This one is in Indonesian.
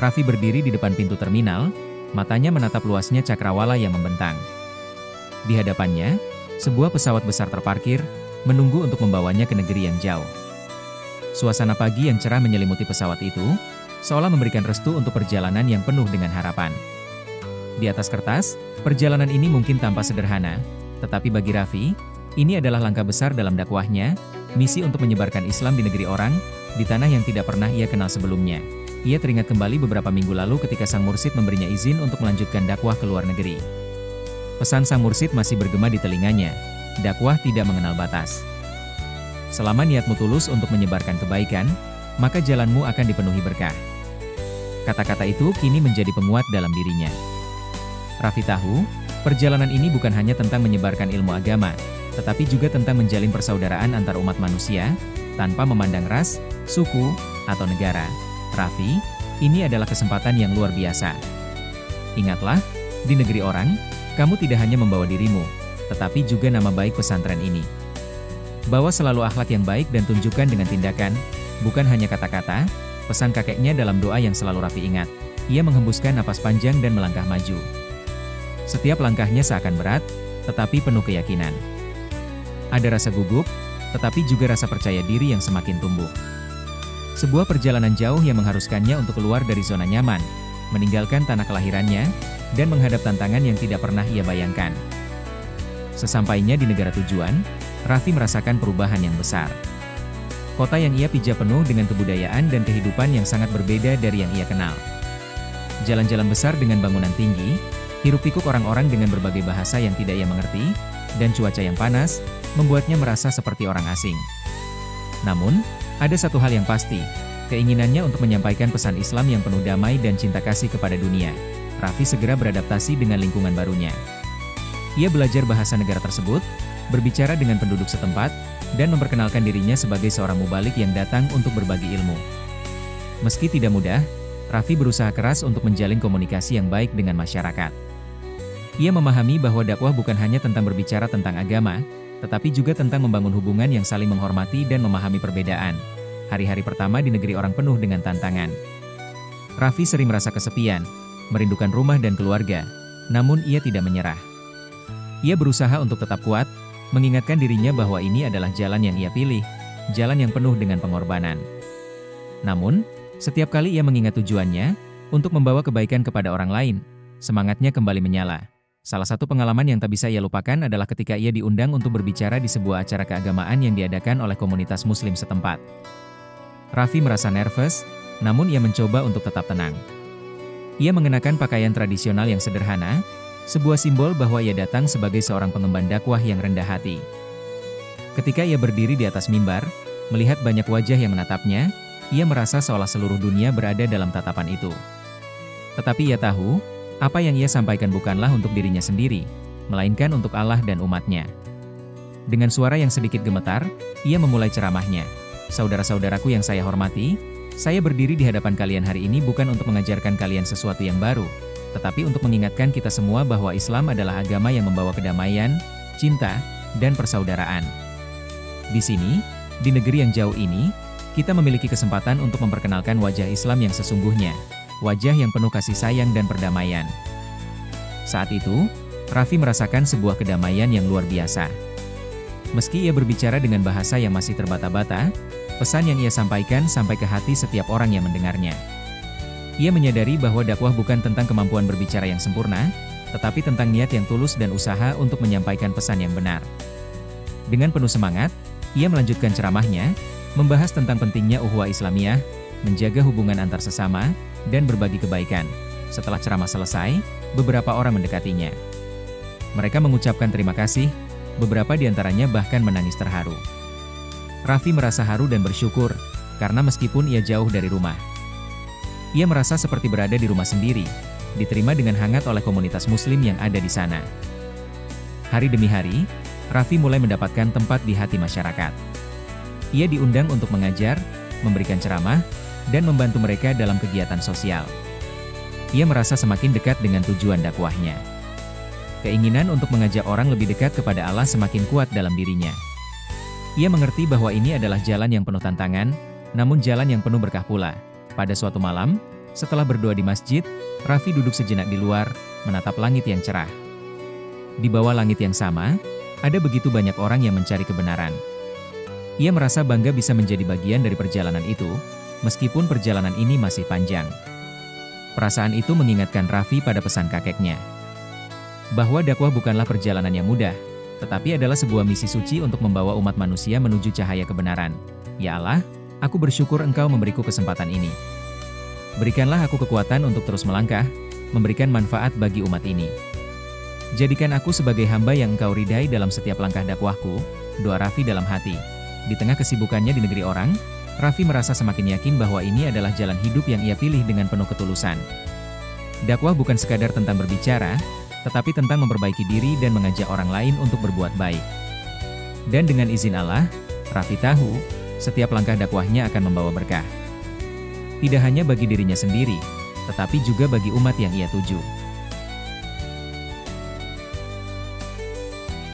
Raffi berdiri di depan pintu terminal, matanya menatap luasnya cakrawala yang membentang. Di hadapannya, sebuah pesawat besar terparkir, menunggu untuk membawanya ke negeri yang jauh. Suasana pagi yang cerah menyelimuti pesawat itu, seolah memberikan restu untuk perjalanan yang penuh dengan harapan. Di atas kertas, perjalanan ini mungkin tampak sederhana, tetapi bagi Raffi, ini adalah langkah besar dalam dakwahnya, misi untuk menyebarkan Islam di negeri orang, di tanah yang tidak pernah ia kenal sebelumnya. Ia teringat kembali beberapa minggu lalu ketika sang mursyid memberinya izin untuk melanjutkan dakwah ke luar negeri. Pesan sang mursyid masih bergema di telinganya, dakwah tidak mengenal batas. Selama niatmu tulus untuk menyebarkan kebaikan, maka jalanmu akan dipenuhi berkah. Kata-kata itu kini menjadi penguat dalam dirinya. Raffi tahu, perjalanan ini bukan hanya tentang menyebarkan ilmu agama, tetapi juga tentang menjalin persaudaraan antar umat manusia, tanpa memandang ras, suku, atau negara. Raffi, ini adalah kesempatan yang luar biasa. Ingatlah, di negeri orang, kamu tidak hanya membawa dirimu, tetapi juga nama baik pesantren ini. Bawa selalu akhlak yang baik dan tunjukkan dengan tindakan, bukan hanya kata-kata, pesan kakeknya dalam doa yang selalu Raffi ingat. Ia menghembuskan napas panjang dan melangkah maju. Setiap langkahnya seakan berat, tetapi penuh keyakinan. Ada rasa gugup, tetapi juga rasa percaya diri yang semakin tumbuh. Sebuah perjalanan jauh yang mengharuskannya untuk keluar dari zona nyaman, meninggalkan tanah kelahirannya, dan menghadap tantangan yang tidak pernah ia bayangkan. Sesampainya di negara tujuan, Raffi merasakan perubahan yang besar. Kota yang ia pijak penuh dengan kebudayaan dan kehidupan yang sangat berbeda dari yang ia kenal. Jalan-jalan besar dengan bangunan tinggi, hiruk-pikuk orang-orang dengan berbagai bahasa yang tidak ia mengerti, dan cuaca yang panas, membuatnya merasa seperti orang asing. Namun, ada satu hal yang pasti, keinginannya untuk menyampaikan pesan Islam yang penuh damai dan cinta kasih kepada dunia. Raffi segera beradaptasi dengan lingkungan barunya. Ia belajar bahasa negara tersebut, berbicara dengan penduduk setempat, dan memperkenalkan dirinya sebagai seorang mubalik yang datang untuk berbagi ilmu. Meski tidak mudah, Raffi berusaha keras untuk menjalin komunikasi yang baik dengan masyarakat. Ia memahami bahwa dakwah bukan hanya tentang berbicara tentang agama, tetapi juga tentang membangun hubungan yang saling menghormati dan memahami perbedaan. Hari-hari pertama di negeri orang penuh dengan tantangan. Raffi sering merasa kesepian, merindukan rumah dan keluarga, namun ia tidak menyerah. Ia berusaha untuk tetap kuat, mengingatkan dirinya bahwa ini adalah jalan yang ia pilih, jalan yang penuh dengan pengorbanan. Namun, setiap kali ia mengingat tujuannya, untuk membawa kebaikan kepada orang lain, semangatnya kembali menyala. Salah satu pengalaman yang tak bisa ia lupakan adalah ketika ia diundang untuk berbicara di sebuah acara keagamaan yang diadakan oleh komunitas muslim setempat. Raffi merasa nervous, namun ia mencoba untuk tetap tenang. Ia mengenakan pakaian tradisional yang sederhana, sebuah simbol bahwa ia datang sebagai seorang pengemban dakwah yang rendah hati. Ketika ia berdiri di atas mimbar, melihat banyak wajah yang menatapnya, ia merasa seolah seluruh dunia berada dalam tatapan itu. Tetapi ia tahu, apa yang ia sampaikan bukanlah untuk dirinya sendiri, melainkan untuk Allah dan umatnya. Dengan suara yang sedikit gemetar, ia memulai ceramahnya. Saudara-saudaraku yang saya hormati, saya berdiri di hadapan kalian hari ini bukan untuk mengajarkan kalian sesuatu yang baru, tetapi untuk mengingatkan kita semua bahwa Islam adalah agama yang membawa kedamaian, cinta, dan persaudaraan. Di sini, di negeri yang jauh ini, kita memiliki kesempatan untuk memperkenalkan wajah Islam yang sesungguhnya, wajah yang penuh kasih sayang dan perdamaian. Saat itu, Raffi merasakan sebuah kedamaian yang luar biasa. Meski ia berbicara dengan bahasa yang masih terbata-bata, pesan yang ia sampaikan sampai ke hati setiap orang yang mendengarnya. Ia menyadari bahwa dakwah bukan tentang kemampuan berbicara yang sempurna, tetapi tentang niat yang tulus dan usaha untuk menyampaikan pesan yang benar. Dengan penuh semangat, ia melanjutkan ceramahnya, membahas tentang pentingnya ukhuwah Islamiyah, menjaga hubungan antar sesama, dan berbagi kebaikan. Setelah ceramah selesai, beberapa orang mendekatinya. Mereka mengucapkan terima kasih, beberapa di antaranya bahkan menangis terharu. Raffi merasa haru dan bersyukur, karena meskipun ia jauh dari rumah, ia merasa seperti berada di rumah sendiri, diterima dengan hangat oleh komunitas muslim yang ada di sana. Hari demi hari, Raffi mulai mendapatkan tempat di hati masyarakat. Ia diundang untuk mengajar, memberikan ceramah, dan membantu mereka dalam kegiatan sosial. Ia merasa semakin dekat dengan tujuan dakwahnya. Keinginan untuk mengajak orang lebih dekat kepada Allah semakin kuat dalam dirinya. Ia mengerti bahwa ini adalah jalan yang penuh tantangan, namun jalan yang penuh berkah pula. Pada suatu malam, Setelah berdoa di masjid, Raffi duduk sejenak di luar, menatap langit yang cerah. Di bawah langit yang sama, ada begitu banyak orang yang mencari kebenaran. Ia merasa bangga bisa menjadi bagian dari perjalanan itu, meskipun perjalanan ini masih panjang. Perasaan itu mengingatkan Raffi pada pesan kakeknya, bahwa dakwah bukanlah perjalanan yang mudah, tetapi adalah sebuah misi suci untuk membawa umat manusia menuju cahaya kebenaran. Ya Allah, aku bersyukur Engkau memberiku kesempatan ini. Berikanlah aku kekuatan untuk terus melangkah, memberikan manfaat bagi umat ini. Jadikan aku sebagai hamba yang Engkau ridai dalam setiap langkah dakwahku, doa Raffi dalam hati. Di tengah kesibukannya di negeri orang, Raffi merasa semakin yakin bahwa ini adalah jalan hidup yang ia pilih dengan penuh ketulusan. Dakwah bukan sekadar tentang berbicara, tetapi tentang memperbaiki diri dan mengajak orang lain untuk berbuat baik. Dan dengan izin Allah, Raffi tahu, setiap langkah dakwahnya akan membawa berkah. Tidak hanya bagi dirinya sendiri, tetapi juga bagi umat yang ia tuju.